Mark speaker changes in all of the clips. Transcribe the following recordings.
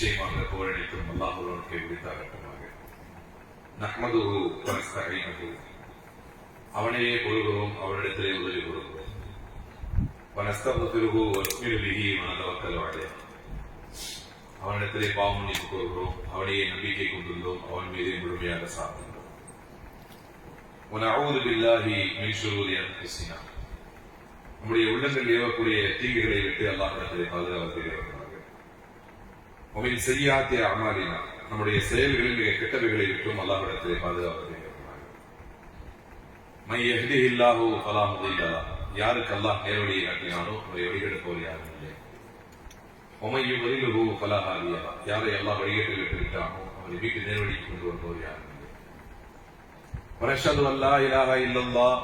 Speaker 1: நிச்சயமாக புகழனைத்தும் அல்லாஹ்வுக்கு உரித்தாகட்டுமாக. நஹ்மதுஹு வ நஸ்தஈனுஹு, அவனையே புகழ்கிறோம், அவனிடத்திலே உதவி கொள்கிறோம். வ நஸ்தக்ஃபிருஹு வ நுஸ்மினு பிஹி வ நதவக்கலு அலைஹி, அவனிடத்திலே பாவம் மன்னிப்பு கோருகிறோம், அவனையே நம்பிக்கை கொண்டுள்ளோம், அவன் மீது முழுமையாக சார்ந்துள்ளோம். வ நஊது பில்லாஹி மின் ஷுரூரி அன்ஃபுஸினா, நம்முடைய உள்ளங்கள் ஏவக்கூடிய தீங்குகளை விட்டு அல்லாஹ்விடத்திலே பாதுகாவல் உமின் செய்யாத்திய அமாலினா, நம்முடைய செயல்களில் மிக கெட்டவைகளை விட்டும் அல்லாஹ்விடத்திலே பாதுகாவல் மை யஹ்திஹில்லாஹு ஃபலா முதில்ல லஹு, யாருக்கு அல்லாஹ் நேர்வழியை காட்டினானோ அவரை வழிகெடுப்பவர் யாரும் இல்லை. வமை யுதில்லுஹு ஃபலா ஹாதிய லஹு, யாரை அல்லாஹ் வழிகேட்டில் விட்டு விட்டானோ அவரை வீட்டு நேர்வழிக்கு கொண்டு வருபவர் யாரும் இல்லை. வனஷ்ஹது அல்லா இலாஹா இல்லல்லாஹ்,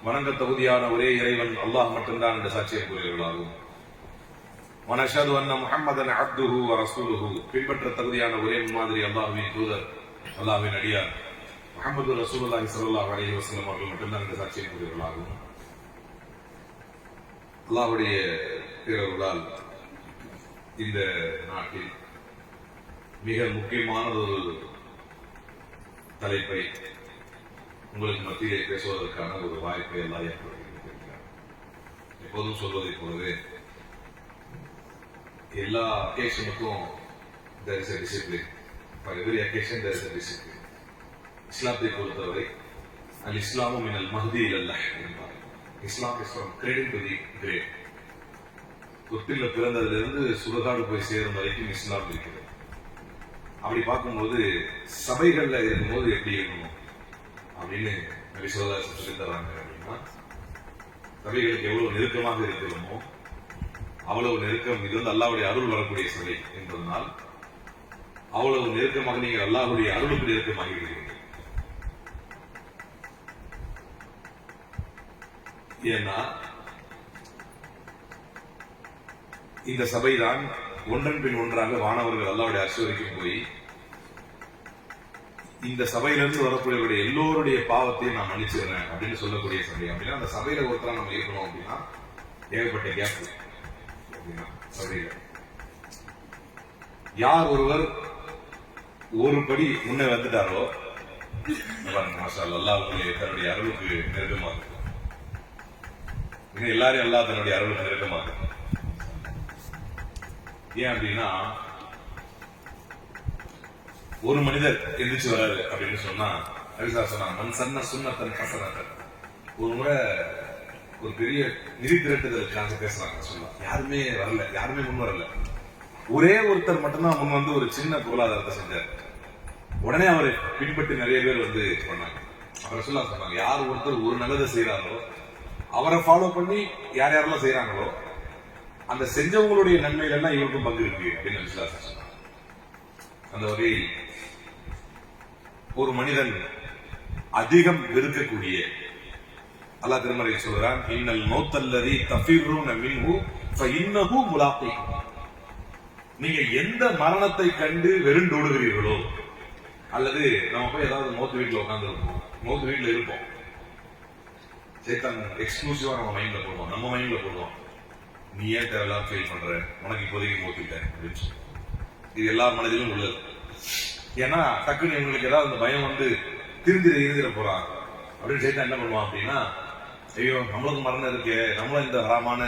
Speaker 1: வணங்க தகுதியான ஒரே இறைவன் அல்லாஹ் மட்டும்தான் என்ற சாட்சியம் கூறுகிறார்கள். வனஷ்ஹது அன்ன முஹம்மதன் அப்துஹு வ ரசூலுஹு, பின்பற்ற தகுதியான ஒரே முன்மாதிரி அல்லாஹ்வின் தூதர், அல்லாஹ்வின் அடியார் முஹம்மது ரசூலுல்லாஹி ஸல்லல்லாஹு அலைஹி வஸல்லம் அவர்கள் மட்டும்தான் என்ற சாட்சியம் கூறுகிறார்கள். அல்லாஹ்வுடைய பேரருளால் இந்த நாட்டில் மிக முக்கியமான ஒரு தலைப்பை உங்களுக்கு மத்தியிலே பேசுவதற்கான ஒரு வாய்ப்பை எல்லாம் ஏற்படுத்தியிருக்கிறார். எப்போதும் சொல்வதை போலவே எல்லா அக்கேஷனுக்கும் there is a discipline. For every occasion there is a discipline. இஸ்லாத்தை பொறுத்தவரை அல் இஸ்லாமு மினல் மஹ்தி இலல்லாஹ் என்பார். Islam is from cradle to the grave. தொட்டில பிறந்ததிலிருந்து சுடுகாடு போய் சேரும் வரைக்கும் இஸ்லாம் இருக்கிறது. அப்படி பார்க்கும்போது சபைகள்ல இருக்கும்போது எப்படி இருக்கணும் அப்படின்னு நபி ஸல்லல்லாஹு அலைஹி வஸல்லம் சொல்லி தராங்க. அப்படின்னா சபைகளுக்கு எவ்வளவு நெருக்கமாக இருக்கிறோமோ அவ்வளவு நெருக்கம், இது வந்து அல்லாஹ்வுடைய அருள் வரக்கூடிய சபை என்பதனால் அவ்வளவு நெருக்கமாக நீங்கள் அல்லாஹ்வுடைய அருளுக்கு நெருக்கமாகி விடுகிறீர்கள். ஏன்னா இந்த சபைதான் ஒன்றன் பின் ஒன்றாக வானவர்கள் அல்லாஹ்வுடைய அர்ஷ் வரைக்கும் போய் இந்த சபையிலிருந்து வரக்கூடியவருடைய எல்லோருடைய பாவத்தையும் நான் மன்னிச்சிடுறேன் அப்படின்னு சொல்லக்கூடிய சபை. அப்படின்னா அந்த சபையில ஒருத்தரா நம்ம இருக்கணும் அப்படின்னா ஏகப்பட்ட கேப் சபையில. யார் ஒருவர் ஒரு படி முன்னே வந்துட்டாரோ மாஷா அல்லாஹ் தன்னுடைய அருளுக்கு நெருக்கமாக இருக்கும். எல்லாரையும் அல்லாஹ் தன்னுடைய அருளுக்கு நெருக்கமாக இருக்கும். ஏன் அப்படின்னா ஒரு மனிதர் எந்திரிச்சு வராரு அப்படின்னு சொன்னா அரிசா சொன்னா மன் சன்ன சுன்னத்தன் ஹஸனத்தன். ஒரு முறை ஒரு பெரிய நிதி திரட்டுதலுக்காக பேசுறாங்க. சொல்லலாம் யாருமே வரல, யாருமே முன் வரல. ஒரே ஒருத்தர் மட்டும்தான் முன் வந்து ஒரு சின்ன பொருளாதாரத்தை செஞ்சார். உடனே அவரை பின்பற்றி நிறைய பேர் வந்து பண்ணாங்க. அவரை சொன்னாங்க யார் ஒருத்தர் ஒரு நல்லதை செய்யறாரோ அவரை ஃபாலோ பண்ணி யார் யாரெல்லாம் செய்யறாங்களோ அந்த செஞ்சவங்களுடைய நன்மையில எல்லாம் இவருக்கும் பங்கு இருக்கு அப்படின்னு விசுவாசம் சொன்னாங்க. அந்த வகையில் ஒரு மனிதன் அதிகம் வெறுக்கக்கூடிய அல்லாஹ் திருமறையில் சொல்றான், இன்னல் மௌத்தல்லதி தஃபிர்ரூன மின்ஹு ஃபஇன்னஹு முலாக்கீக்கும். நீங்க எந்த மரணத்தை கண்டு வெறுண்டோடுகிறீர்களோ, அல்லது நம்ம போய் ஏதாவது மௌத் வீட்டுல உட்கார்ந்து இருப்போம், மௌத் வீட்டுல இருப்போம், சேத்தான் எக்ஸ்க்ளூசிவா நம்ம மைண்ட்ல போடுவோம், நம்ம மைண்ட்ல போடுவோம், நீ ஏன் தேவையில்லாம ஃபீல் பண்ற, உனக்கு இப்போதைக்கு மௌத்திட்ட அப்படின்னு சொல்லி. இது எல்லா மனதிலும் உள்ளது. ஏன்னா டக்குன்னு இவங்களுக்கு ஏதாவது அந்த பயம் வந்து இருந்திர போறான் அப்படின்னு சேர்த்தா என்ன பண்ணுவான் அப்படின்னா, ஐயோ நம்மளுக்கு மரணம் இருக்கே, நம்மளும் இந்த ஹராமான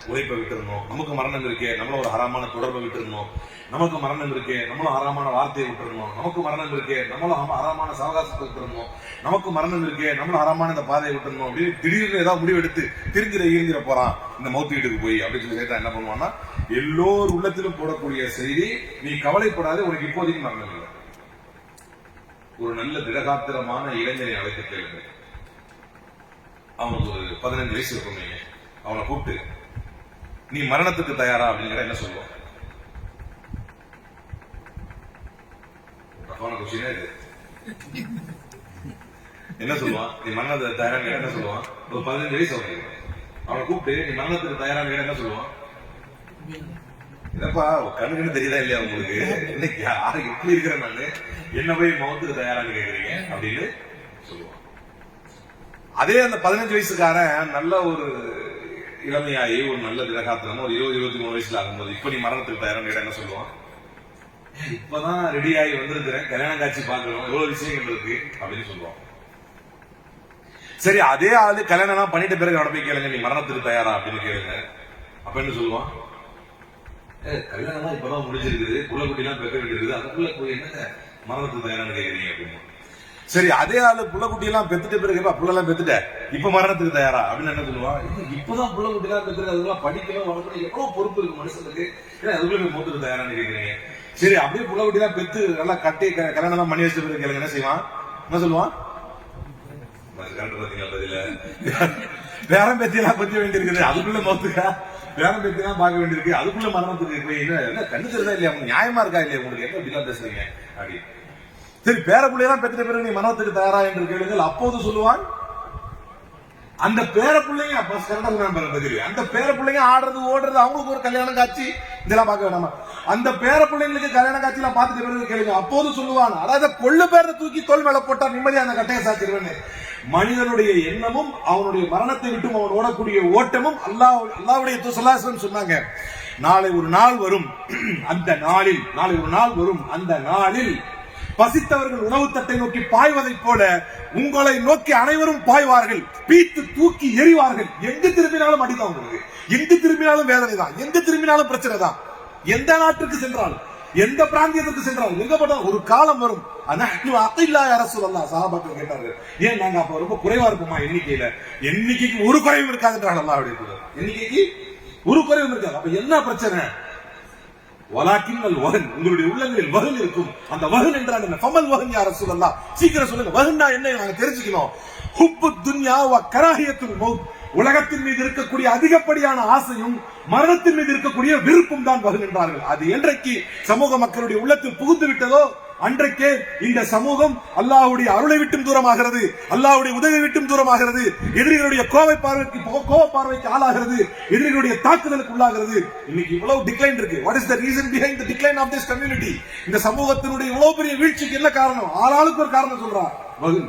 Speaker 1: உழைப்பை விட்டுருந்தோம், நமக்கு மரணம் இருக்கே, நம்மளும் ஒரு ஹராமான தொடர்பை விட்டுருந்தோம், நமக்கு மரணம் இருக்கே, நம்மளும் ஹராமான வார்த்தையை விட்டுருந்தோம், நமக்கு மரணம் இருக்கே, நம்மளும் ஹராமான சவகாசத்தை விட்டுருந்தோம், நமக்கு மரணம் இருக்கே, நம்மளும் ஹராமான இந்த பாதையை விட்டுருந்தோம் அப்படின்னு திடீர்னு ஏதாவது முடிவெடுத்து இருந்திர போறான் இந்த மௌத்து வீட்டுக்கு போய் அப்படின்னு சொல்லி சேர்த்தா என்ன பண்ணுவான்னா, எல்லோர் உள்ளத்திலும் போடக்கூடிய செய்தி, நீ கவலைப்படாத, உனக்கு இப்போதைக்கு மரணம் இல்லை. ஒரு நல்ல திடகாத்திரமான இளைஞனை அழைத்து கேளுங்க. அவனுக்கு ஒரு 15 வயசு இருக்கும். நீங்க அவனை கூப்பிட்டு நீ மரணத்துக்கு தயாரா அப்படிங்கிற என்ன சொல்லுவான்? என்ன சொல்லுவான்? நீ மரணத்துக்கு தயாரா என்ன சொல்லுவான்? ஒரு 15 வயசு அவனை கூப்பிட்டு நீ மரணத்துக்கு தயாரான என்ன சொல்லுவான்? என்னப்பா கண்ணுக்குன்னு தெரியுதா இல்லையா உங்களுக்கு? இன்னைக்கு யாரு எப்படி இருக்கிற நானு என்ன போய் மௌத்துக்கு தயாரான்னு கேக்குறீங்க அப்படின்னு சொல்லுவான். அதே அந்த 15 வயசுக்காரன் நல்ல ஒரு இளமையாகி ஒரு நல்ல திரகாத்திரமா ஒரு 20-23 வயசுல ஆகும்போது இப்ப நீ மரணத்துக்கு தயாரான என்ன சொல்லுவான்? இப்பதான் ரெடி ஆகி வந்திருக்கிறேன், கல்யாண காட்சி பார்க்கணும், எவ்வளவு விஷயங்கள் இருக்கு அப்படின்னு சொல்லுவோம். சரி, அதே ஆளு கல்யாணம் பண்ணிட்ட பிறகு அவட போய் கேளுங்க, நீ மரணத்துக்கு தயாரா அப்படின்னு கேளுங்க. அப்ப என்ன சொல்லுவான்? கல்யாணம் இப்பதான் முடிஞ்சிருக்குது, புள்ள குட்டி எல்லாம் பெற்ற வேண்டியிருக்குது, அதுக்குள்ள போய் என்ன மரணத்துக்கு தயாரான்னு கேக்குறீங்க அப்படின்னு. சரி, அதே ஆளு புள்ள குட்டி எல்லாம் பெத்துட்ட பிறகு புள்ள எல்லாம் பெத்துட்ட இப்ப மரணத்துக்கு தயாரா அப்படின்னு என்ன சொல்லுவான்? இப்பதான் புள்ள குட்டி எல்லாம் பெற்று அதெல்லாம் படிக்கணும் வளர்க்கணும், எவ்வளவு பொறுப்பு இருக்கு மனுஷனுக்கு, அதுக்குள்ள போய் மூத்துக்கு தயாரான்னு கேக்குறீங்க. சரி, அப்படியே புள்ள குட்டி எல்லாம் பெத்து நல்லா கட்டி கல்யாணம் எல்லாம் பண்ணி வச்ச பிறகு கேளுங்க, என்ன செய்வான்? என்ன சொல்லுவான்? பேரம் பேத்தியெல்லாம் பத்தி வேண்டியிருக்குது, அதுக்குள்ள மொத்துக்கா பேரம் பேத்தியெல்லாம் பார்க்க வேண்டியிருக்கு, அதுக்குள்ள மரணத்துக்கு என்ன கண்ணு தெரியுதா இல்லையா, உங்களுக்கு நியாயமா இருக்கா இல்லையா, உங்களுக்கு என்ன இப்படிலாம் பேசுறீங்க அப்படி. சரி, பேர பிள்ளையெல்லாம் பெற்ற பிறகு நீ மரணத்துக்கு தயாரா என்று கேளுங்கள். அப்போது சொல்லுவான், அந்த பேர பிள்ளைங்க அந்த பேர பிள்ளைங்க ஆடுறது ஓடுறது, அவங்களுக்கு ஒரு கல்யாணம் காட்சி இதெல்லாம் பார்க்க வேண்டாமா? அந்த பேர பிள்ளைங்களுக்கு கல்யாண காட்சி எல்லாம் பார்த்துட்டு பிறகு கேளுங்க. அப்போது சொல்லுவான், அதாவது கொள்ளு பேரை தூக்கி தோல் மேல போட்டா நிம்மதியா அந்த கட்டையை சாத்திடுவேன்னு. மனிதனுடைய எண்ணமும் அவனுடைய மரணத்தை விட்டும் அவன் ஓடக்கூடிய ஓட்டமும் அல்லாஹ்வுடைய தூதர் சொன்னாங்க, நாளை ஒரு நாள் வரும், அந்த நாளில் பசித்தவர்கள் உணவு தட்டை நோக்கி பாய்வதை போல உங்களை நோக்கி அனைவரும் பாய்வார்கள், பீத்து தூக்கி எறிவார்கள். எங்கு திரும்பினாலும் அடிதான் உங்களுக்கு, எங்கு திரும்பினாலும் வேதனை தான், எங்கு திரும்பினாலும் பிரச்சனை தான். எந்த நாட்டுக்கு சென்றாலும், எந்த பிராந்தியத்திற்கு சென்றாலும், எங்க போட்டாலும் ஒரு காலம் வரும். சஹாபாக்கள் கேட்டார்கள், ஏன் நாங்க அப்ப ரொம்ப குறைவா இருப்போமா எண்ணிக்கைக்கு ஒரு குறைவும் இருக்காது என்றால் அல்லாஹ் அப்படியே, எண்ணிக்கைக்கு ஒரு குறைவும் இருக்காது. அப்ப என்ன பிரச்சனை? வலாக்கின்னல் வஹன், உங்களுடைய உள்ளங்களில் வஹன் இருக்கும். அந்த வஹன் என்றால் என்ன? ஃபமல் வஹன் யா ரசூலல்லாஹ், சீக்கிரம் சொல்லுங்க, வஹன்னா என்ன நாங்க தெரிஞ்சுக்கணும். ஹுப்புத் துன்யா வ கராஹியத்துல் மௌத், உலகத்தின் மீது இருக்கக்கூடிய அதிகப்படியான ஆசையும் மரணத்தின் மீது இருக்கக்கூடிய விருப்பம் தான் வஹன் என்றார்கள். அது என்றைக்கு சமூக மக்களுடைய உள்ளத்தில் புகுந்து விட்டதோ அன்றைக்கே இந்த சமூகம் அல்லாஹ்வுடைய அருளை விட்டும் தூரமாகிறது, அல்லாஹ்வுடைய உதவி விட்டும் தூரமாகிறது, எதிரிகளுடைய கோப பார்வைக்கு ஆளாகிறது, எதிரிகளுடைய தாக்குதலுக்கு உள்ளாகிறது. இன்னைக்கு இவ்வளவு டிக்ளைன் இருக்கு. What is the reason behind the decline of this community? இந்த சமூகத்தினுடைய இவ்வளவு பெரிய வீழ்ச்சிக்கு என்ன காரணம்? ஆளாளுக்கு ஒரு காரணம் சொல்றான், வஹன்.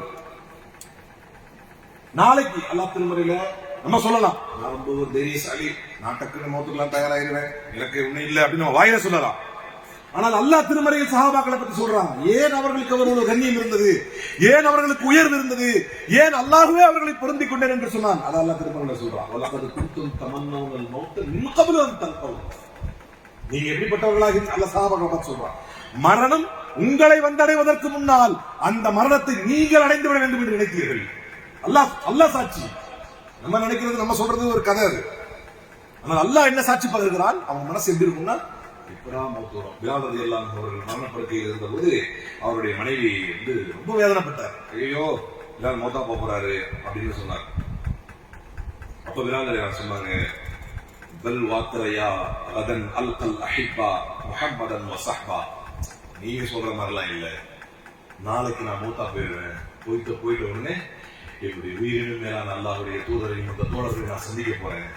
Speaker 1: நாளைக்கு அல்லாஹ் திருமறையில நம்ம சொல்லலாம், நான் ரொம்ப ஒரு தைரியசாலி, நான் டக்குன்னு மௌத்துக்குலாம் தயாராகிடுவேன், எனக்கு ஒண்ணு இல்லை அப்படின்னு வாயில சொல்லலாம். ஆனால் அல்லாஹ் திருமறையில் சஹாபாக்களை பற்றி சொல்றான், ஏன் அவர்களுக்கு ஒரு கண்ணியம் இருந்தது, ஏன் அவர்களுக்கு உயர்வு இருந்தது, ஏன் அல்லாஹ்வே அவர்களை பொருந்திக் கொண்டேன் என்று சொன்னான். அது அல்லாஹ் திருமறையில் சொல்றான், வலகத் குன்தும் தமன்னவுனல் மௌத் மின் கப்ல அன் தல்கௌ. நீங்க எப்படிப்பட்டவர்களாக அல்லாஹ் சஹாபாக்களை பற்றி சொல்றான், மரணம் உங்களை வந்தடைவதற்கு முன்னால் அந்த மரணத்தை நீங்கள் அடைந்து விட வேண்டும் என்று நினைத்தீர்கள். அல்லாஹ் சாட்சி. நம்ம நினைக்கிறது, நம்ம சொல்றது ஒரு கதை அது. ஆனால் அல்லாஹ் என்ன சாட்சி பகிர்கிறான், அவன் மனசு எப்படி இருக்கும்னா, இப்பதான் மௌத்தூரம் பிலால் ரலியல்லாஹு அவர்கள் மரணப்படுக்கையில் இருந்த போது அவருடைய மனைவி ரொம்ப வேதனைப்பட்டார். ஐயோ, பிலால் மௌத்தா போறாரு அப்படின்னு சொன்னார். அப்ப பிலால் ரலியல்லாஹு சொன்னாங்க, பல் வாத்தரையா அதன் அல்கல் அஹிப்பா முஹம்மதன் வ ஸஹ்பா. நீங்க சொல்ற மாதிரிலாம் இல்ல, நாளைக்கு நான் மௌத்தா போயிடுவேன், போயிட்ட உடனே என்னுடைய உயிரினும் மேலான அல்லாஹ்வுடைய தூதரையும் அந்த தோழர்களையும் நான் சந்திக்க போறேன்.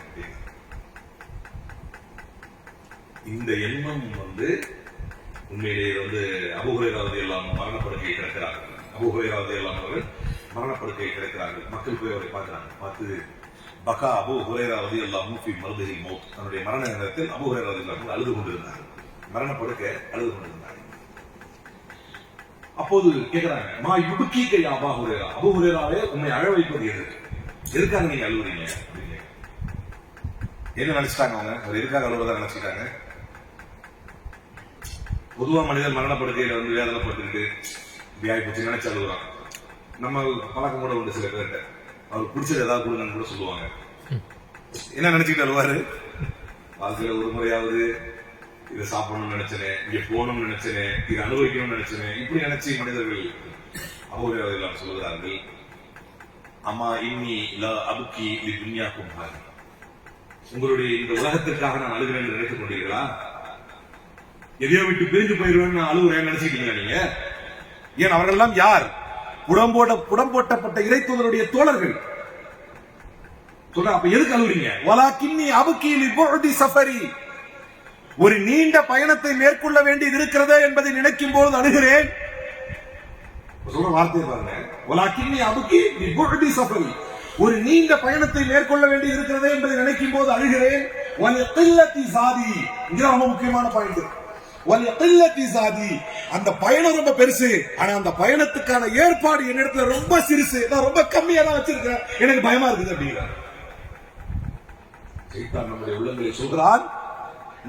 Speaker 1: இந்த எண்ணம் உண்மையிலேயே அபூ ஹுரைரா ரலியல்லாஹு அன்ஹு மரணப்படுக்கை கிடக்கிறார்கள். அபூ ஹுரைரா ரலியல்லாஹு அவர்கள் மரணப்படுக்கை கிடக்கிறார்கள். மக்கள் போய் அவரை பார்க்கிறாங்க. பார்த்து பகா அபூ ஹுரைரா ரலியல்லாஹு அன்ஹு ஃபீ மர்தில் மௌத், தன்னுடைய மரண நேரத்தில் அபூ ஹுரைரா ரலியல்லாஹு அன்ஹு அழுது கொண்டிருந்தார். மரணப்படுக்கை அழுது கொண்டிருந்தார். அப்போது கேட்கிறாங்க, மா யுபுக்கீக யா அபூ ஹுரைரா, அபூ ஹுரைராவே உன்னை அழ வைப்பது எதுக்காக நீங்க அழுவுறீங்க அப்படின்னு. என்ன நினைச்சிட்டாங்க அவங்க? அவர் எதுக்காக அழுவதா நினைச்சிட்டாங்க? பொதுவா மனிதன் மரணப்படுக்கையில வேதனைப்பட்டு வியாய் பற்றி நினைச்சு அழுகுறான். நம்ம பழக்கம் கூட உண்டு சில பேர்கிட்ட, அவருக்கு பிடிச்சது ஏதாவது கொடுங்கன்னு கூட சொல்லுவாங்க. என்ன நினைச்சுக்கிட்டு அழுவாரு? வாழ்க்கையில ஒரு முறையாவது இதை சாப்பிடணும்னு நினைச்சனே, இங்க போகணும்னு நினைச்சனே, இதை அனுபவிக்கணும்னு நினைச்சனே, இப்படி நினைச்சு மனிதர்கள் அபூஹுரைரா சொல்லுகிறார்கள், அம்மா இன்னி லா அபுக்கி லி துன்யாக்கும், உங்களுடைய இந்த உலகத்திற்காக நான் அழுகிறேன் என்று நினைத்துக் கொண்டீர்களா? எதையோ விட்டு பிரிஞ்சு போயிருவேன் அழுகுறேன் நினைச்சிட்டீங்களா நீங்க? ஏன் அவர்கள் எல்லாம் யார்? புடம்போட்டப்பட்ட இறை தூதருடைய தோழர்கள். சொல்ற, அப்ப எதுக்கு அழுகுறீங்க? வலாக்கின்னி அபுக்கி லி புஅதி சஃபரி, ஒரு நீண்ட பயணத்தை மேற்கொள்ள வேண்டியது இருக்கிறது என்பதை நினைக்கும் போது அழுகிறேன். சொல்ற வார்த்தையை பாருங்க, வலாக்கின்னி அபுக்கி லி புஅதி சஃபரி, ஒரு நீண்ட பயணத்தை மேற்கொள்ள வேண்டியது இருக்கிறது என்பதை நினைக்கும் போது அழுகிறேன். வலி கில்லத்தி ஸாதி, இது ரொம்ப முக்கியமான பாயிண்ட்.
Speaker 2: அந்த பயணம் ரொம்ப பெருசு, ஆனா அந்த பயணத்துக்கான ஏற்பாடு என்னிடத்துல ரொம்ப சிறுசு, நான் ரொம்ப கம்மியா தான் வச்சிருக்கேன், எனக்கு பயமா இருக்குது அப்படிங்கிறார். நம்முடைய உள்ளங்களை சொல்கிறான்,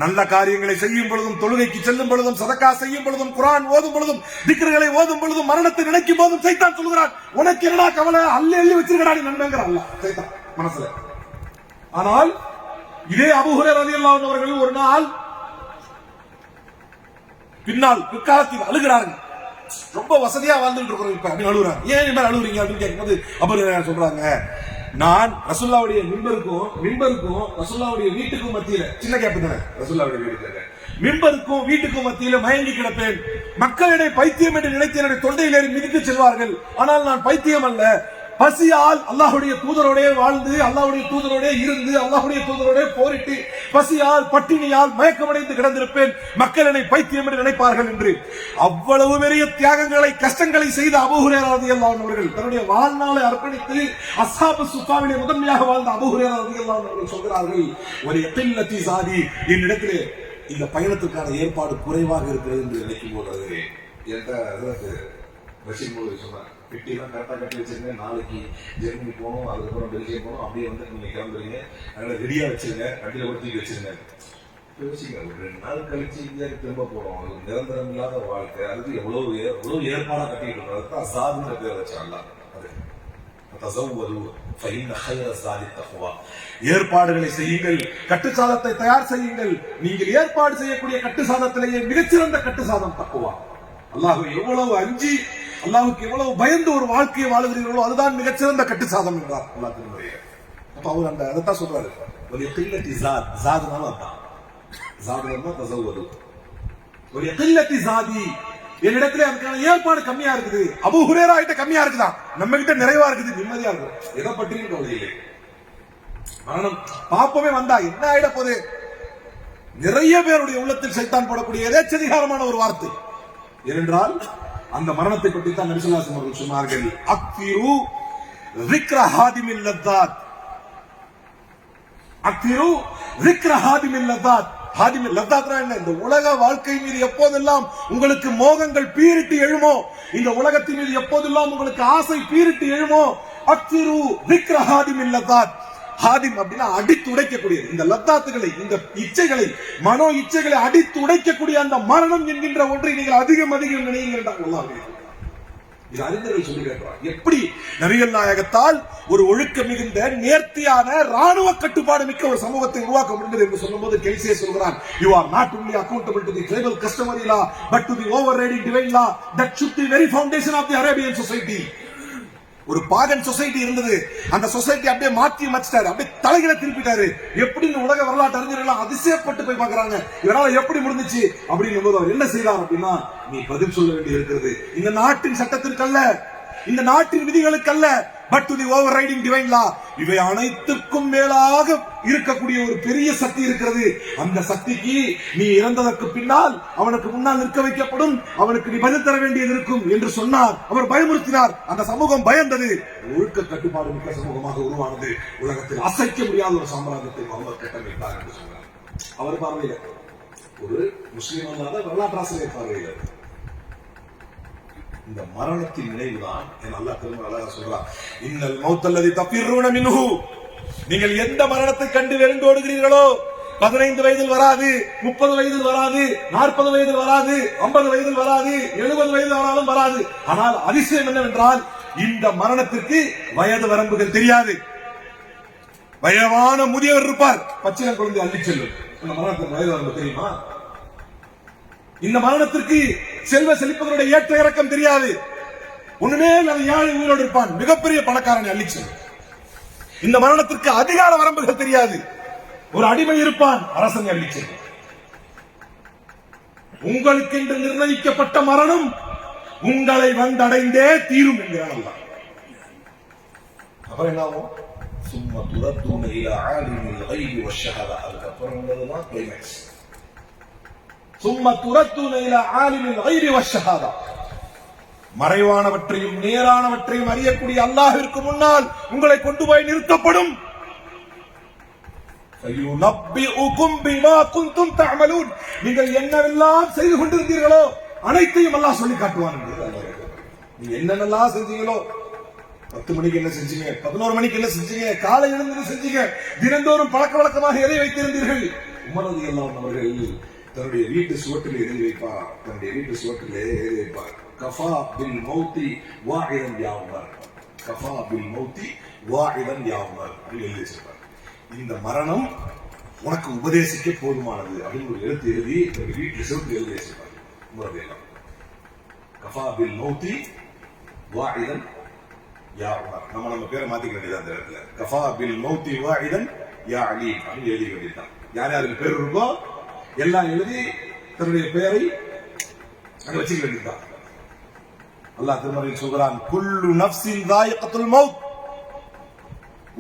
Speaker 2: நல்ல காரியங்களை செய்யும் பொழுதும், தொழுகைக்கு செல்லும் பொழுதும், சதக்கா செய்யும் பொழுதும், குர்ஆன் ஓதும் பொழுதும், திக்ருகளை ஓதும் பொழுதும், மரணத்தை நினைக்கும் போதும் சைத்தான் சொல்கிறான், உனக்கு என்னடா கவலை, அள்ளி அள்ளி வச்சிருக்கடா நீ நன்மைங்கிற அல்ல சைத்தான் மனசுல. ஆனால் இதே அபூ ஹுரைரா ரலியல்லாஹு அன்ஹு அவர்கள் ஒரு நாள் பிற்காலத்தில் அழுகிறார்கள். ரொம்ப வசதியா வாழ்ந்துட்டு இருக்கிறோம், இப்ப அப்படி அழுகுறாங்க. ஏன் இந்த அழுகுறீங்க அப்படின்னு கேட்கும்போது அபூ ஹுரைரா சொல்றாங்க, நான் ரசூலுல்லாஹ்வுடைய மிம்பருக்கும் ரசூலுல்லாஹ்வுடைய வீட்டுக்கும் மத்தியில, சின்ன கேப் தானே ரசூலுல்லாஹ்வுடைய வீட்டுக்கு, மிம்பருக்கும் வீட்டுக்கும் மத்தியில மயங்கி கிடப்பேன். மக்களிடையே பைத்தியம் என்று நினைத்து என்னுடைய தொண்டையில் ஏறி மிதித்து செல்வார்கள். ஆனால் நான் பைத்தியம் அல்ல, பசியால் அல்லாஹ்வுடைய தூதரோடே வாழ்ந்து, அல்லாஹ்வுடைய தூதரோடே இருந்து, அல்லாஹ்வுடைய தூதரோடே போரிட்டு, பசியால் பட்டினியால் மயக்கமடைந்து கிடந்திருப்பேன். மக்கள் என்னை பைத்தியம் என்று நினைப்பார்கள் என்று அவ்வளவு பெரிய தியாகங்களை, கஷ்டங்களை செய்த அபூ ஹுரைரா ரலியல்லாஹு அன்ஹு அவர்கள் தன்னுடைய வாழ்நாளை அர்ப்பணித்து அஸ்ஹாபு சுஃபாவிலே முதன்மையாக வாழ்ந்த அபூ ஹுரைரா ரலியல்லாஹு அன்ஹு அவர்கள் சொல்கிறார்கள், ஒரு யகில்லத்தி சாதி, என்னிடத்திலே இந்த பயணத்துக்கான ஏற்பாடு குறைவாக இருக்கிறது என்று நினைக்கும் போது ரஷீத் மௌலவி சொன்னார், பெட்டியெல்லாம் கரெக்டாக கட்டி வச்சிருங்க, நாளைக்கு ஜெர்மனி போகணும், அதுக்கப்புறம் பெல்ஜியம் போகணும், அப்படியே வந்து நீங்க கிளம்புறீங்க, அதனால ரெடியா வச்சிருங்க, கட்டில கூட தூக்கி வச்சிருங்க. யோசிங்க, ஒரு 2 நாள் கழிச்சு இந்தியாவுக்கு திரும்ப போறோம், அது நிரந்தரம் இல்லாத வாழ்க்கை, அதுக்கு எவ்வளவு ஏற்பாடா கட்டிட்டு இருக்கோம். அதுதான் அசாதுன்ற பேர் வச்சாங்க. ஏற்பாடுகளை செய்யுங்கள், கட்டுசாதத்தை தயார் செய்யுங்கள். நீங்கள் ஏற்பாடு செய்யக்கூடிய கட்டுசாதத்திலேயே மிகச்சிறந்த கட்டுசாதம் தக்குவா. அல்லாஹ் எவ்வளவு அஞ்சி, அல்லாஹ்வுக்கு எவ்வளவு பயந்து ஒரு வாழ்க்கையை வாழுகிறீர்களோ அதுதான் மிகச்சிறந்த கட்டுசாதம் என்றார் அல்லாஹ் திருமறையிலே. அப்ப அவர் அந்த அதைத்தான் சொல்றாரு, ஒரு கில்லத்தி ஜாதுனாலும் அதான் ஜாதுனா தஸவ்வது, ஒரு கில்லத்தி ஜாதி, என்னிடத்துல அதுக்கான ஏற்பாடு கம்மியா இருக்குது. அபூ ஹுரைரா கிட்ட கம்மியா இருக்குதா, நம்ம கிட்ட நிறைவா இருக்குது, நிம்மதியா இருக்கும். எதை பற்றியும் கவலை இல்லை. மரணம் பாப்பமே வந்தா என்ன ஆயிட போது, நிறைய பேருடைய உள்ளத்தில் சைத்தான் போடக்கூடிய எதேச்சதிகாரமான ஒரு வார்த்தை. ஏனென்றால் அந்த மரணத்தை பற்றி தான் நபி ஸல்லல்லாஹு அலைஹி வஸல்லம் சொன்னார்கள், அக்திரு ذிக்ர ஹாதிமில் லத்தாத், அக்திரு ذிக்ர ஹாதிமில் லத்தாத். ஹாதிமில் லத்தாத்னா என்ன? இந்த உலக வாழ்க்கை மீது எப்போதெல்லாம் உங்களுக்கு மோகங்கள் பீரிட்டு எழுமோ, இந்த உலகத்தின் மீது எப்போதெல்லாம் உங்களுக்கு ஆசை பீரிட்டு எழுமோ, அக்திரு ذிக்ர ஹாதிமில் லத்தாத். ஹாதிம் அப்படின்னா அடித்து உடைக்கக்கூடியது. இந்த லத்தாத்துகளை, இந்த இச்சைகளை, மனோ இச்சைகளை அடித்து உடைக்கக்கூடிய அந்த மரணம் என்கின்ற ஒன்றை நீங்கள் அதிகம் அதிகம் நினையுங்கள். இது அறிஞர்கள் சொல்லி கேட்கிறார். எப்படி நபிகள் நாயகத்தால் ஒரு ஒழுக்க மிகுந்த நேர்த்தியான ராணுவ கட்டுப்பாடு மிக்க ஒரு சமூகத்தை உருவாக்க முடிந்தது என்று சொல்லும்போது கெல்சியே சொல்கிறான், you are not only accountable to the tribal customary law but to the overriding divine law that should be the very foundation of the Arabian society. ஒரு பாகன் சொசைட்டி இருந்தது, அந்த சொசைட்டி அப்படியே மாற்றி அமைச்சிட்டாரு, அப்படியே தலைகளை திருப்பிட்டாரு. எப்படி உலக வரலாற்று அறிஞர்கள் அதிசயப்பட்டு போய் பார்க்கறாங்க, இதனால எப்படி முடிஞ்சிச்சு அப்படின்னு போது அவர் என்ன செய்யறார் அப்படின்னா, நீ பதில் சொல்ல வேண்டி இருக்கிறது இந்த நாட்டின் சட்டத்திற்கல்ல, இந்த நாட்டின் விதிகளுக்கல்ல, but to the overriding divine law. இவை அனைத்துக்கும் மேலாக இருக்கக்கூடிய ஒரு பெரிய சக்தி இருக்கிறது. அந்த சக்திக்கு நீ இறந்ததற்கு பின்னால் அவனுக்கு முன்னால் நிற்க வைக்கப்படும், அவனுக்கு நீ பதில் தர வேண்டியது இருக்கும் என்று சொன்னார். அவர் பயமுறுத்தினார். அந்த சமூகம் பயந்தது. ஒழுக்க கட்டுப்பாடு மிக்க சமூகமாக உருவானது. உலகத்தில் அசைக்க முடியாத ஒரு சாம்ராஜ்யத்தை அவர் கட்டமைத்தார் என்று சொன்னார். அவர் பார்வையில, ஒரு முஸ்லீம் அல்லாத வரலாற்றாசிரியர் பார்வையில இந்த மரணத்தின் நினைவுதான் அல்லாஹ் திரும்ப அழகா சொல்றார், இன்னல் மௌத்தல்லதி தஃபிர்ரூன மின்ஹு. நீங்கள் எந்த மரணத்தை கண்டு வெறுண்டு ஓடுகிறீர்களோ, 15 வயதில் வராது, 30 வயதில் வராது, 40 வயதில் வராது, 50 வயதில் வராது, 70 வயதில் வராலும் வராது. ஆனால் அதிசயம் என்னவென்றால், இந்த மரணத்திற்கு வயது வரம்புகள் தெரியாது. வயதான முதியவர் இருப்பார், பச்சிளம் குழந்தை அள்ளி செல்லும். இந்த மரணத்திற்கு வயது வரம்பு தெரியுமா? இந்த மரணத்திற்கு செல்வ செழிப்பவருடைய ஏற்ற இறக்கம் தெரியாது. ஒண்ணுமே யாழ் உயிரோடு இருப்பான், மிகப்பெரிய பணக்காரனை அள்ளிச்சு. இந்த மரணத்திற்கு அதிகார வரம்புகள் தெரியாது. ஒரு அடிமை இருப்பான், அரசனை அள்ளிச்சு. உங்களுக்கு என்று நிர்ணயிக்கப்பட்ட மரணம் உங்களை வந்தடைந்தே தீரும் என்கிறான் அல்லாஹ். அப்புறம் என்ன ஆகும்? சும்மா துரத்தூன இலா ஆலிமில் கைபி வஷ்ஷஹதா. அதுக்கப்புறம் உள்ளதுதான் கிளைமேக்ஸ். சும்மா துரத்தூன இலா ஆலிமில் கைபி வஷ்ஷஹதா. மறைவானவற்றையும் நேரானவற்றையும் அறியக்கூடிய அல்லாஹ்விற்கு முன்னால் உங்களை கொண்டு போய் நிறுத்தப்படும். ஃபயுனப்பிஉகும் பிமா குன்தும் தஅமலூன். நீங்கள் என்னவெல்லாம் செய்து கொண்டிருந்தீர்களோ அனைத்தையும் அல்லாஹ் சொல்லி காட்டுவான். நீங்க என்னென்னலாம் செஞ்சீங்களோ, 10 மணிக்கு என்ன செஞ்சீங்க, 11 மணிக்கு என்ன செஞ்சீங்க, காலை எழுந்து என்ன செஞ்சீங்க, தினந்தோறும் பழக்க வழக்கமாக எதை வைத்திருந்தீர்கள். உமர் ரலியல்லாஹு அவர்கள் தன்னுடைய வீட்டு சுவற்றில் எழுதி வைப்பார். தன்னுடைய வீட்டு சுவற்றிலே எழுதி வைப்பார், கஃபா பில் மௌத்தி வாஹிதன் யா உமர், கஃபா பில் மௌத்தி வாஹிதன் யா உமர் அப்படி எழுதி வச்சிருப்பார். இந்த மரணம் உனக்கு உபதேசிக்க போதுமானது அப்படின்னு ஒரு எழுத்து எழுதி தன்னுடைய வீட்டு சுவற்றில் எழுதி வச்சிருப்பார் உமர் ரலியல்லாஹு. கஃபா பில் மௌத்தி வாஹிதன் யா உமர். நம்ம பேரை மாத்திக்க வேண்டியது அந்த இடத்துல. கஃபா பில் மௌத்தி வாஹிதன் யா அலி அப்படின்னு எழுதி வேண்டியதுதான். யார் யாருக்கு பேர் இருக்கோ எல்லாம் எழுதி தன்னுடைய பெயரை அங்க வச்சுக்க வேண்டியதுதான். அல்லாஹ் திருமறையில் சொல்கிறான், குல்லு நஃப்ஸின் தாயிகத்துல் மௌத்,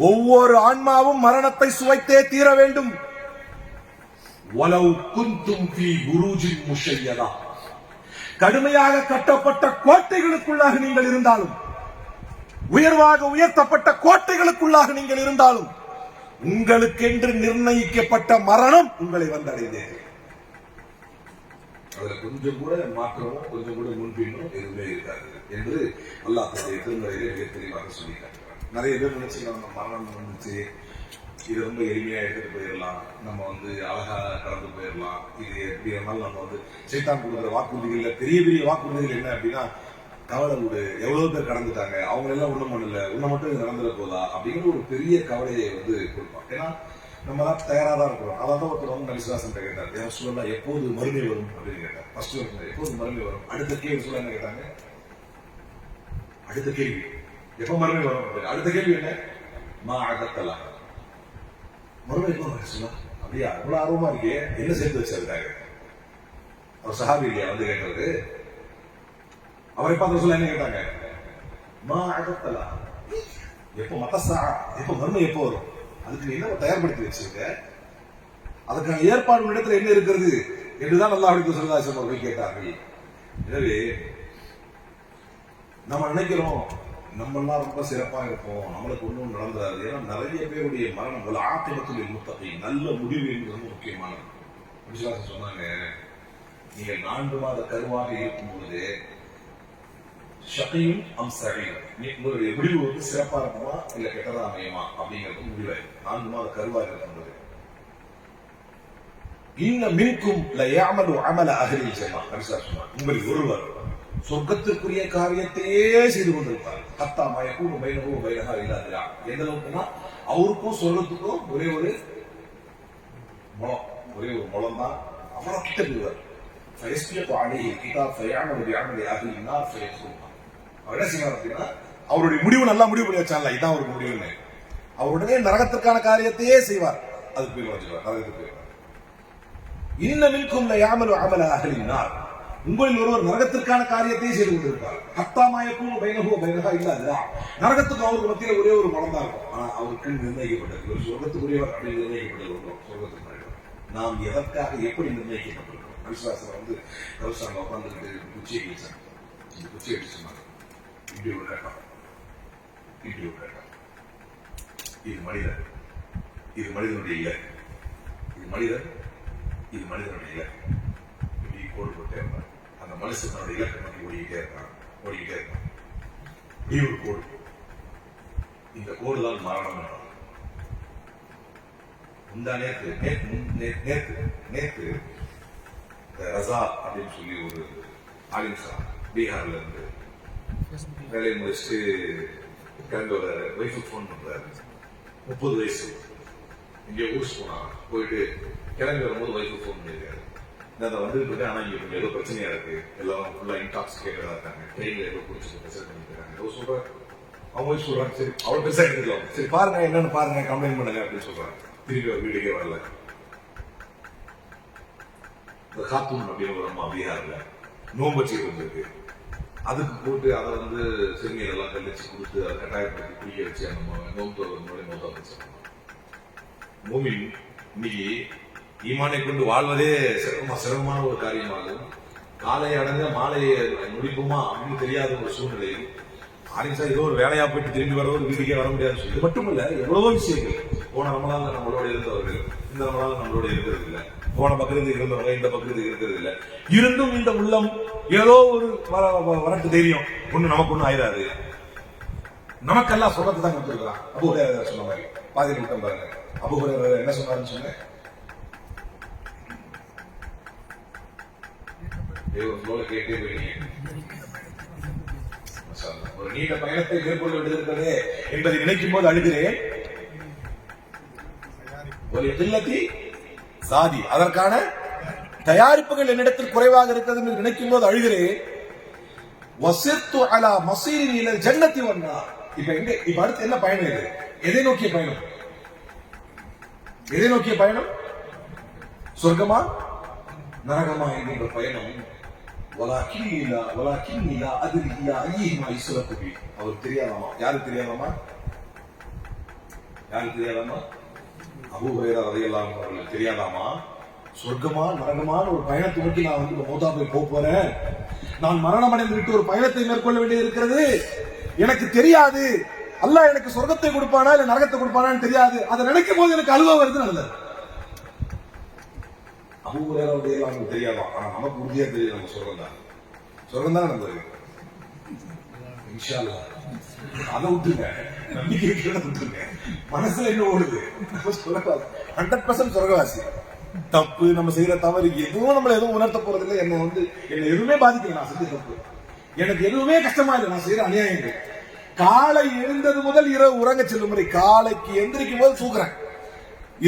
Speaker 2: ஒவ்வொரு ஆன்மாவும் மரணத்தை சுவைத்தே தீர வேண்டும். வலவ் குன்தும் ஃபீ புரூஜின் முஷய்யதா, கடுமையாக கட்டப்பட்ட கோட்டைகளுக்குள்ளாக நீங்கள் இருந்தாலும், உயர்வாக உயர்த்தப்பட்ட கோட்டைகளுக்குள்ளாக நீங்கள் இருந்தாலும், உங்களுக்கென்று நிர்ணயிக்கப்பட்ட மரணம் உங்களை வந்தடைந்தது. அதுல கொஞ்சம் கூட மாற்றமும் கொஞ்சம் கூட முன்பின்னும் எதுவுமே இருக்காது என்று அல்லாஹ் தன்னுடைய திருமறையிலே மிக தெளிவாக சொல்லி காட்டுறார். நிறைய பேர் நினைச்சுக்கலாம், மரணம் வந்துச்சு, இது ரொம்ப எளிமையா எடுத்துட்டு போயிடலாம், நம்ம அழகா கடந்து போயிடலாம், இது எப்படி இருந்தாலும் நம்ம சைத்தான் கொடுக்குற வாக்குறுதிகள்ல பெரிய பெரிய வாக்குறுதிகள் என்ன அப்படின்னா, கவலை விடு, எவ்வளவு பேர் கடந்துட்டாங்க, அவங்க எல்லாம் ஒண்ணும் பண்ணல, உன்னை மட்டும் இது நடந்துட போதா அப்படிங்கிற ஒரு பெரிய கவலையை கொடுப்பான். ஏன்னா நம்ம தான் தயாரா தான் இருக்கிறோம். அதான் ஒருத்தர் நபிசுவாசன் கேட்டார், என் சொல்லலாம் எப்போது மறுமை வரும் அப்படின்னு கேட்டார். ஃபர்ஸ்ட் எப்போது மறுமை வரும். அடுத்த கேள்வி சொல்ல என்ன கேட்டாங்க, அடுத்த கேள்வி எப்ப மறுமை வரும். அடுத்த கேள்வி என்ன, மா அகத்தலா, மறுமை எப்போ சொல்லலாம். அப்படியா, அவ்வளவு ஆர்வமா இருக்கே, என்ன சேர்த்து வச்சிருக்காங்க. அவர் சஹாபி இல்லையா கேட்டது. அவரை பார்த்து சொல்ல என்ன கேட்டாங்க, மா அகத்தலா, எப்போ மத்தசா, எப்போ மறுமை எப்போ வரும், அதுக்கு என்ன தயார்படுத்தி வச்சிருக்க, அதுக்கான ஏற்பாடு இடத்துல என்ன இருக்கிறது என்றுதான் அல்லாஹ் ஸல்லல்லாஹு அவர்கள் கேட்டார்கள். எனவே நம்ம நினைக்கிறோம் நம்ம எல்லாம் ரொம்ப சிறப்பா இருப்போம், நம்மளுக்கு ஒன்றும் நடந்தாது. ஏன்னா நிறைய பேருடைய மரணங்கள் ஆக்கிரத்தில் முத்தகீன், நல்ல முடிவு என்பது ரொம்ப முக்கியமானது. விசுவாசம் சொன்னாங்க, நீங்க 4 மாத கருவாக இருக்கும் பொழுது ஷகீம் அம் சஈத், உங்களுடைய முடிவு சிறப்பா இருக்குமா இல்ல கெட்டதா அமையுமா அப்படிங்கிறது முடிவு. 4 மாத கருவாக இருக்கும்போது இன்ன மின்கும் லயஅமலு அமல அஹ்லில் ஜன்னah, நபிஸல்லல்லாஹு அலைஹி வஸல்லம், உங்களில் ஒருவர் சொர்க்கத்திற்குரிய காரியத்தையே செய்து கொண்டிருப்பார். ஹத்தா மா யகூனு பைனஹு வ பைனஹா இல்லா திரா, எந்த அளவுக்குன்னா அவருக்கும் சொர்க்கத்துக்கும் ஒரே ஒரு முளம் தான், அவ்வளவு கிட்ட போவார். ஃபயஸ்பியகு அலைஹி கிதாப் ஃபயஅமலு பிஅமலி அஹ்லி النار ஃபயஸ்பியகு. அவர் என்ன செய்வார் அப்படின்னா, அவருடைய முடிவு நல்லா முடிவு பண்ணி வச்சான்ல, இதான் ஒரு முடிவுன்னு, அவருடனே நரகத்திற்கான காரியத்தையே செய்வார். அதுக்கு போய் வச்சுவார், நரகத்துக்கு போய். இன்ன மின்கும் லயஅமலு அமல அஹ்லி النار, உங்களில் ஒருவர் நரகத்திற்கான காரியத்தையே செய்து கொண்டிருப்பார். ஹத்தா மா யகூனு பைனஹு வ பைனஹா இல்லா திரா, நரகத்துக்கு அவருக்கு மத்தியில் ஒரே ஒரு முளம் தான் இருக்கும். ஆனா அவருக்கு நிர்ணயிக்கப்பட்டது, இவர் சொர்க்கத்துக்குரியவர் அப்படின்னு நிர்ணயிக்கப்பட்டது. சொர்க்கத்துக்கு நாம் எதற்காக எப்படி நிர்ணயிக்கப்பட்டிருக்கோம். விசுவாசம் கவுசாங்க உட்காந்துக்கிட்டு குச்சியை கிழிச்சாங்க, இந்த குச்சியை அடிச்சுனாங்க, இப்படி ஒரு கட்டம், இப்படி ஒரு கட்டம், இது மனிதன், இது மனிதனுடைய இலக்கு, இது மனிதன், இது மனிதனுடைய இலக்கு. இப்படி கோடு போட்டே இருந்தார். அந்த மனுஷன் தன்னுடைய இலக்கை நோக்கி ஓடிக்கிட்டே இருக்கான். இப்படி ஒரு கோடு, இந்த கோடு தான் மரணம். நேற்று ரசா அப்படின்னு சொல்லி ஒரு ஆலிம்சா பீகார்ல இருந்து வேலையை முடிச்சுட்டு கிளம்பி வர்றாரு. ஒய்ஃபுக்கு ஃபோன் பண்றாரு, 30 வயசு, இங்கே ஊருக்கு போனாங்க. போயிட்டு கிளம்பி வரும்போது ஒய்ஃபுக்கு ஃபோன் பண்ணிருக்காரு, நான் வந்துட்டு இருக்கேன், ஆனா இங்க ஏதோ பிரச்சனையா இருக்கு, எல்லாம் ஃபுல்லா இன்டாக்சிகேட்டடா இருக்காங்க, ட்ரெயின்ல ஏதோ குடிச்சு பிரச்சனை பண்ணிட்டு இருக்காங்க. ஏதோ சொல்றாரு, அவங்க சொல்றாங்க, சரி அவ்வளவு பெருசா எடுத்துக்கலாம், சரி பாருங்க என்னன்னு பாருங்க, கம்ப்ளைண்ட் பண்ணுங்க அப்படின்னு சொல்றாங்க. திருப்பி ஒரு வீடுக்கே வரல. இந்த காத்தூன் அப்படின்னு ஒரு அம்மா பீகார்ல நோம்பு வச்சுட்டு இருந்திருக்கு. அதுக்கு போட்டு அதை சிறுநீர் எல்லாம் கழிச்சு கொடுத்து அதை கட்டாயப்படுத்தி குடிக்க வச்சு அந்த நோம்பு நோக்கா வச்சு மூமின் இன்னைக்கு ஈமானை கொண்டு வாழ்வதே சிரமமான ஒரு காரியமாகும். காலை அடைஞ்ச மாலையை முடிப்புமா அப்படின்னு தெரியாத ஒரு சூழ்நிலையில்
Speaker 1: ஆரிசா ஏதோ ஒரு வேலையா போயிட்டு திரும்பி வரவோ வீட்டுக்கே வர முடியாது. இது மட்டும் இல்ல, எவ்வளவோ விஷயங்கள். போன ரமலான்ல நம்மளோட இருந்தவர்கள் இந்த ரமலான்ல நம்மளோட இருக்கிறது இல்ல, போன பக்கத்துக்கு இருந்தவங்க இந்த பக்கத்துக்கு இருக்கிறது இல்ல. இருந்தும் இந்த உள்ளம் ஏதோ ஒரு வரட்டு தைரியம் ஒண்ணு நமக்கு ஒண்ணு ஆயிராது. நமக்கெல்லாம் சொன்னதை தான் கொடுத்துருக்கலாம். அபூ ஹுரைரா சொன்ன மாதிரி பாதி விட்டம் பாருங்க. அபூ ஹுரைரா என்ன சொன்னாருன்னு சொன்னேன், கேட்டே போயிருக்கீங்க. ஒரு நீண்ட பயணத்தை மேற்கொள்ள வேண்டியிருக்கிறது என்பதை நினைக்கும் போது அழுகிறேன். ஒரு இல்லத்தி சாதி, அதற்கான தயாரிப்புகள் என்னிடத்தில் குறைவாக இருக்கிறது என்று நினைக்கும் போது அழுகிறேன். வசித்து அலா மசீரின் இலல் ஜன்னத்தி வந்தா. இப்ப அடுத்து என்ன பயணம் இது? எதை நோக்கிய பயணம்? எதை நோக்கிய பயணம்? சொர்க்கமா நரகமா என்கின்ற பயணம். அவர் தெரியாதாமா? யாருக்கு தெரியாதாமா? யாருக்கு தெரியாதாமா? அபூ ஹுரைரா ரலியல்லாஹு அன்ஹு அவர்களுக்கு தெரியாதாமா? சொர்க்கமா நரகமான ஒரு பயணத்தை நோக்கி நான் வந்து மௌத்தா போய் போறேன், நான் மரணம் அடைந்து விட்டு ஒரு பயணத்தை மேற்கொள்ள வேண்டியது இருக்கிறது, எனக்கு தெரியாது. அல்லாஹ் எனக்கு சொர்க்கத்தை கொடுப்பானா இல்ல நரகத்தை கொடுப்பானான்னு தெரியாது. அதை நினைக்கும் போது எனக்கு அழுவ வருது. நல்லது. அபூ ஹுரைரா ரலியல்லாஹு அன்ஹு தெரியாதா? ஆனா நமக்கு உறுதியா தெரியும், நம்ம சொர்க்கம் தான். சொர்க்கம் தான் நம்ம இன்ஷா அல்லாஹ். அதை விட்டுருங்க, நம்பிக்கை விட்டுருங்க. மனசுல என்ன ஓடுது? 100% சொர்க்கவாசி. தப்பு நம்ம செய்யற தவறு எதுவும் நம்மள எதுவும் உணர்த்த போறது இல்லை. என்ன எதுவுமே பாதிக்கல. நான் செஞ்ச தப்பு எனக்கு எதுவுமே கஷ்டமா இல்லை. நான் செய்யற அநியாயங்கள் காலை எழுந்தது முதல் இரவு உறங்க செல்லும் முறை, காலைக்கு எந்திரிக்கும் போது தூக்குறேன்,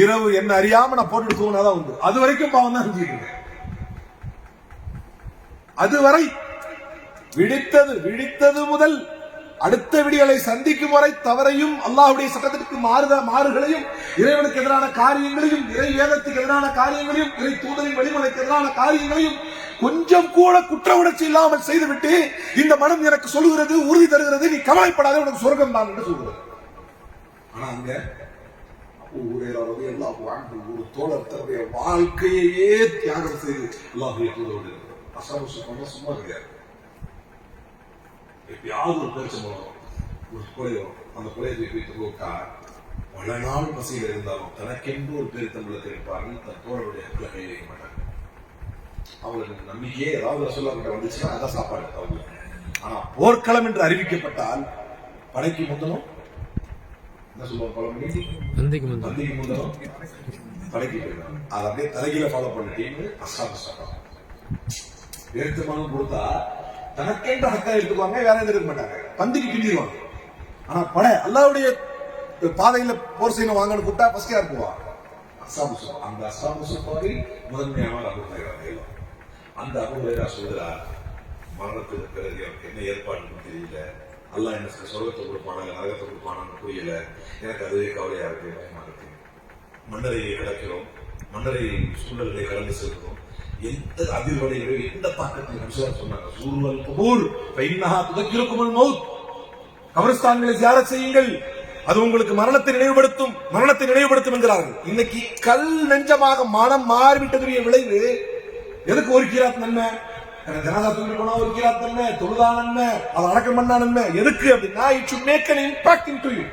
Speaker 1: இரவு என்ன அறியாம நான் போட்டு தூங்கினாதான் உண்டு. அது வரைக்கும் பாவம் தான் செஞ்சுட்டு இருக்கேன். அதுவரை விழித்தது முதல் அடுத்த விடிகளை சந்திக்கும் வரை தவறையும் அல்லாஹ்வுடைய சட்டத்திற்கு மாறுகளையும் இறைவனுக்கு எதிரான காரியங்களையும் இறை வேதத்துக்கு எதிரான காரியங்களையும் இறை தூதரின் வழிமுறைக்கு எதிரான காரியங்களையும் கொஞ்சம் கூட குற்ற உணர்ச்சி இல்லாமல் செய்துவிட்டு இந்த மனம் எனக்கு சொல்லுகிறது, உறுதி தருகிறது, நீ கவலைப்படாத, உனக்கு சொர்க்கம் தான் என்று சொல்கிறது. ஆனா அங்க அபூ ஹுரைரா ரலியல்லாஹு அன்ஹு ஒரு தோழர் தன்னுடைய வாழ்க்கையே தியாகம் செய்து அல்லாஹ்வுடைய தூதரோடு அசாபு சும்மா கிடையாது. எப்பயாவது ஒரு பேச்சு ஒரு கொலை வரும், அந்த கொலையை வைத்து போட்டா பல நாள் பசியில் இருந்தாலும் தனக்கென்று ஒரு பேர் தமிழத்தை இருப்பார்கள். தன் தோழருடைய கை வைக்க மாட்டாங்க. அவங்களுக்கு நம்பிக்கையே ஏதாவது ரசூலுல்லாஹ் வந்துச்சுன்னா அதான் சாப்பாடு அவங்களுக்கு. ஆனா போர்க்களம் என்று அறிவிக்கப்பட்டால் படைக்கு முந்தனும் என்ன சொல்லுவாங்க, பழமொழி தந்தைக்கு முந்தனும் படைக்கு போயிடும். அதை அப்படியே தலைகீழ ஃபாலோ பண்ண டீம் அஸ்ஹாபு ஸஃபா. எழுத்துமானம் கொடுத்தா தனக்கென்ற ஹக்கா எடுத்துக்குவாங்க, வேற எதுவும் இருக்க மாட்டாங்க, பந்திக்கு பின்னிடுவாங்க. ஆனா படை அல்லாஹ்வுடைய பாதையில போர் செய்யணும் வாங்கன்னு கூப்பிட்டா ஃபர்ஸ்ட் யார் போவா? அஸ்ஹாபு ஸஃபா. அந்த அஸ்ஹாபு ஸஃபாவில் முதன்மையான அபூ ஹுரைரா. அந்த அபூ ஹுரைரா சொல்றார், மரணத்துக்கு பிறகு எனக்கு என்ன ஏற்பாடுன்னு தெரியல, அல்லாஹ் எனக்கு சொர்க்கத்தை கொடுப்பானா நரகத்தை கொடுப்பானான்னு புரியல, எனக்கு அதுவே கவலையா இருக்கு, பயமா இருக்கு. மன்னரையை கிடக்கிறோம், மன்னரை சூழல்களை கடந்து செல்கிறோம், எந்த அதிர்வலைகளோ எந்த தாக்கத்தையும் சொன்னாங்க. சூருவல் குபூர் ஃபைன்னஹா துதக்கிருக்குமுல் மௌத். கபரிஸ்தான்களை ஜியாரத் செய்யுங்கள், அது உங்களுக்கு மரணத்தை நினைவுபடுத்தும் என்கிறார்கள். இன்னைக்கு கல் நெஞ்சமாக மனம் மாறிவிட்டதுடைய விளைவு. எதுக்கு ஒரு கீராத் நன்மை? ஜனாதா தூக்கி போனா ஒரு கீராத் நன்மை, தொழுதா நன்மை, அதை அடக்கம் பண்ணா நன்மை. எதுக்கு அப்படின்னா it should make an impact into you.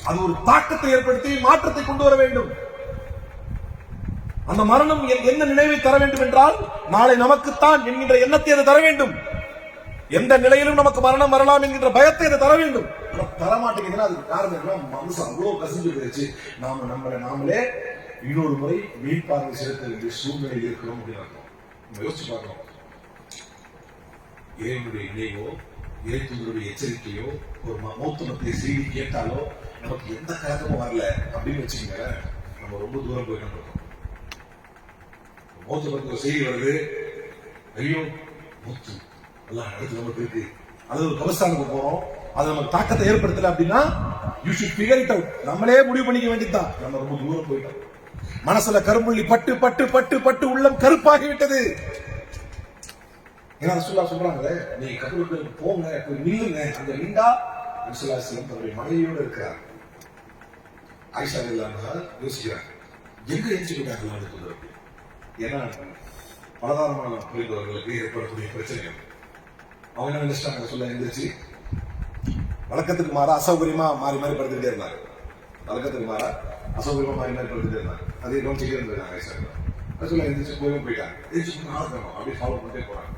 Speaker 1: அது ஒரு தாக்கத்தை ஏற்படுத்தி மாற்றத்தை கொண்டு வர வேண்டும். அந்த மரணம் என்ன நினைவை தர வேண்டும் என்றால் நாளை நமக்குத்தான் என்கின்ற எண்ணத்தை அது தர வேண்டும். எந்த நிலையிலும் நமக்கு மரணம் வரலாம் என்கின்ற பயத்தை அது தர வேண்டும். தர மாட்டேங்குதுன்னா அதுக்கு காரணம் என்ன? மனசு அவ்வளவு கசிஞ்சு போயிடுச்சு. நாமளே இன்னொரு முறை மீட்பார்வை செலுத்த வேண்டிய சூழ்நிலையில் இருக்கிறோம் அப்படின்னு அர்த்தம். நம்ம யோசிச்சு பார்க்கணும். இறைவனுடைய நினைவோ இறைத்தூதருடைய எச்சரிக்கையோ ஒரு மௌத்து பற்றிய செய்தி கேட்டாலோ நமக்கு எந்த கலக்கமும் வரல அப்படின்னு வச்சுக்கோங்க, நம்ம ரொம்ப தூரம் போயிட்டு இருக்கோம். மௌத்து பற்றி ஒரு செய்தி வருது, ஐயோ மௌத்து எல்லாம் அடுத்து நமக்கு இருக்கு, அது ஒரு கபஸ்தானுக்கு போறோம், அது நமக்கு தாக்கத்தை ஏற்படுத்தல அப்படின்னா you should figure it out. நம்மளே முடிவு பண்ணிக்க வேண்டியதுதான். நம்ம ரொம்ப தூரம் போயிட்டோம். மனசுல கரும்புள்ளி பட்டு பட்டு பட்டு பட்டு உள்ளம் கருப்பாகி விட்டது. ஏன்னா ரசூலுல்லாஹ் சொல்றாங்களே, நீ கபருக்கு போங்க, போய் நில்லுங்க. அந்த நின்றா ரசூலுல்லாஹி ஸல்லல்லாஹு தன்னுடைய மனைவியோடு இருக்கிறார். ஆயிஷா ரலியல்லாஹு அன்ஹா யோசிக்கிறாங்க, எங்க எழுச்சிக்கிட்டாங்க அடுத்தது. ஏன்னா பலதாரமான புரிந்தவர்களுக்கு ஏற்படக்கூடிய பிரச்சனைகள் அவங்க என்ன நினைச்சிட்டாங்க? சொல்ல எந்திரிச்சு
Speaker 2: வழக்கத்துக்கு மாறா அசௌகரியமா மாறி மாறி படுத்துக்கிட்டே இருந்தாங்க. வழக்கத்துக்கு மாறா அசௌகரியமா மாறி மாறி படுத்துட்டே இருந்தாங்க. அதே கவனிச்சுட்டே இருந்தாங்க. ரசூலுல்லாஹ் எந்திரிச்சு போயிட்டாங்க. எந்திரிச்சு நடக்கணும் அப்படி ஃபாலோ பண்ணிட்டே போறாங்க.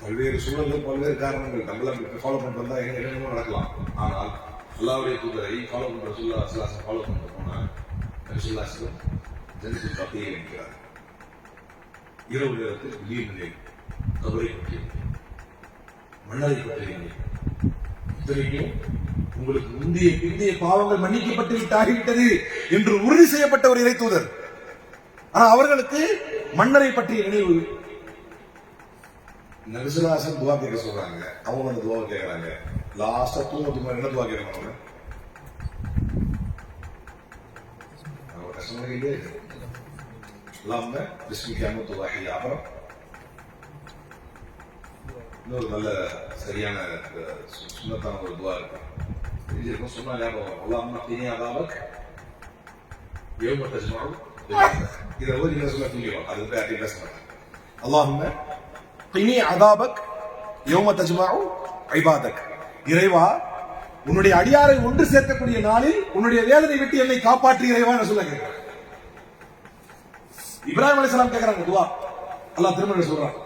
Speaker 2: பல்வேறு சூழல்கள், பல்வேறு காரணங்கள் நம்மளாம் ஃபாலோ பண்ணிட்டு வந்தா என்னென்னமோ நடக்கலாம். ஆனால் அல்லாஹ்வுடைய தூதரை ஃபாலோ பண்ற ரசூலுல்லாஹ் ஸல்லல்லாஹு அலைஹி வஸல்லம் ஃபாலோ பண்ண போனா ரசூலுல்லாஹ் ஸல்லல்லாஹு அலைஹி வஸல்லம் ஜன்னத்துல் பக்தியை என்கிறார். இரவு நேரத்தில் திடீர்னு கபரை பற்றி மன்னரை பற்றி இத்தனைக்கும் உங்களுக்கு முந்தைய பிந்தைய பாவங்கள் மன்னிக்கப்பட்டு விட்டாகிவிட்டது என்று உறுதி செய்யப்பட்ட ஒரு இறை தூதர். ஆனா அவர்களுக்கு மன்னரை பற்றிய நினைவு. நபிசுல்லாஹ் துவா கேட்க சொல்றாங்க. அவங்க வந்து துவா கேட்கறாங்க. லாஸ்டா தூங்கத்துக்கு என்ன துவா கேட்கறாங்க? அவங்க கஷ்டமா இல்லையே. அல்லாஹ்வும்ம பிஸ்மிக அமூது. அப்புறம் இன்னொரு நல்ல சரியான சுன்னத்தான ஒரு துவா இருக்கு. சொன்னா ஞாபகம். அல்லாஹ்வும்ம கினி அதாபக் யௌம தஜ்மஉ. இதை ஓதி நீங்க சொல்ல தூங்கிடுவோம். அது வந்து யார்ட்டையும் பேச மாட்டாங்க. அல்லாஹும்ம கினி அதாபக் யௌம தஜ்மஉ இபாதக். இறைவா, உன்னுடைய அடியாரை ஒன்று சேர்க்கக்கூடிய நாளில் உன்னுடைய வேதனை விட்டு என்னை காப்பாற்றி இறைவா சொல்ல கேட்கிறாங்க. இப்ராஹிம் அலைஹிஸ்ஸலாம் கேட்கறாங்க துவா. அல்லாஹ் திரும்ப சொல்றான்,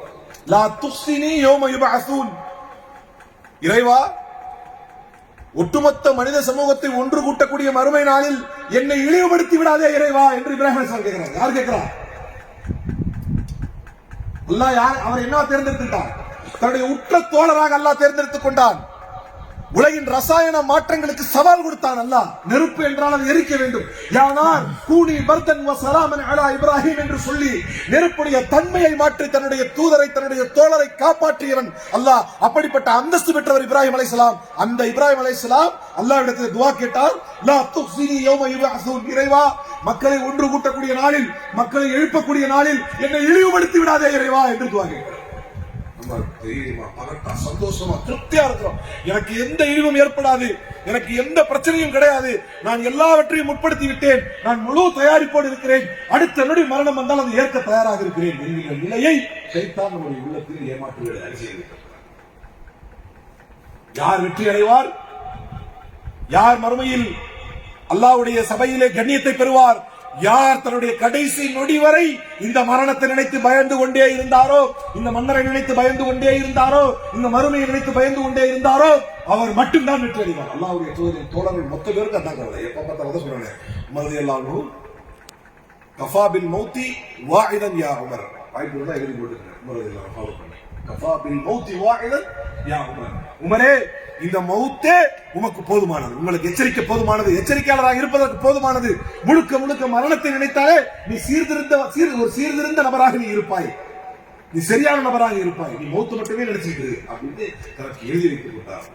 Speaker 2: லா துஸ்ஸினி யௌம யுபஅஸூன். இறைவா, ஒட்டுமொத்த மனித சமூகத்தை ஒன்று கூட்டக்கூடிய மறுமை நாளில் என்னை இழிவுபடுத்தி விடாதே இறைவா என்று இப்ராஹிம் அலைஹிஸ்ஸலாம் கேட்கிறாங்க. யார் கேட்கிறா? அல்லாஹ் யார்? அவர் என்ன தேர்ந்தெடுத்துட்டார்? தன்னுடைய உற்ற தோழராக அல்லாஹ் தேர்ந்தெடுத்துக் கொண்டான். உலகின் ரசாயன மாற்றங்களுக்கு சவால் கொடுத்தான் அல்லாஹ். நெருப்பு என்றால் அது எரிக்க வேண்டும். யானார் கூனி பர்தன் வ ஸலாமன் அலா இப்ராஹிம் என்று சொல்லி நெருப்புடைய தன்மையை மாற்றி தன்னுடைய தூதரை, தன்னுடைய தோழரை காப்பாற்றியவன் அல்லாஹ். அப்படிப்பட்ட அந்தஸ்து பெற்றவர் இப்ராஹிம் அலைஹிஸ்ஸலாம். அந்த இப்ராஹிம் அலைஹிஸ்ஸலாம் அல்லாஹ்விடத்தில் துஆ கேட்டார். லா துஃஸினி யௌம யுபஅஸூன். இறைவா, மக்களை ஒன்று கூட்டக்கூடிய நாளில், மக்களை எழுப்பக்கூடிய நாளில் என்னை இழிவுபடுத்தி விடாதே இறைவா என்று துஆ கேட்டார். சந்தோஷமா திருப்தியா இருக்கிறோம். எனக்கு எந்த இழிவும் ஏற்படாது, எனக்கு எந்த பிரச்சனையும் கிடையாது, நான் எல்லாவற்றையும் முற்படுத்தி விட்டேன், நான் முழு தயாரிப்போடு இருக்கிறேன், அடுத்த நொடி மரணம் வந்தால் அதை ஏற்க தயாராக இருக்கிறேன் என்கிற நிலையை ஷைத்தான் நம்முடைய உள்ளத்தில் ஏமாற்றுகளை அறிவிக்கிறார். யார் வெற்றி அடைவார்? யார் மறுமையில் அல்லாஹ்வுடைய சபையிலே கண்ணியத்தை பெறுவார்? யார் தன்னுடைய கடைசி நொடி வரை இந்த மரணத்தை நினைத்து பயந்து கொண்டே இருந்தாரோ, இந்த மன்னரை நினைத்து பயந்து கொண்டே இருந்தாரோ, இந்த மறுமையை நினைத்து பயந்து கொண்டே இருந்தாரோ, அவர் மட்டும்தான் வெற்றி அடைவார். அல்லாஹ்வுடைய தோழர்கள் மொத்த பேருக்கு அதான் கவலை. எப்ப பார்த்தாலும் சொல்றாங்க, உமர் ரலியல்லாஹு கஃபா பில் மௌத்தி வாஇதன் யா உமர். வாய்ப்பு இருந்தா எழுதி போட்டுருங்க. உமர் ரலியல்லாஹு ஃபாலோ பண்ணி கஃபா பில் மௌத்தி வாஇதன் யா உமர். உமரே, இந்த மௌத்தே உமக்கு போதுமானது, உங்களுக்கு எச்சரிக்கை போதுமானது, எச்சரிக்கையாளராக இருப்பதற்கு போதுமானது. முழுக்க முழுக்க மரணத்தை நினைத்தாலே நீ ஒரு சீர்திருந்த நபராக நீ இருப்பாய், நீ சரியான நபராக இருப்பாய், நீ மௌத்து மட்டுமே நினைச்சிட்டு அப்படின்னு தனக்கு எழுதி வைத்துக் கொண்டார்.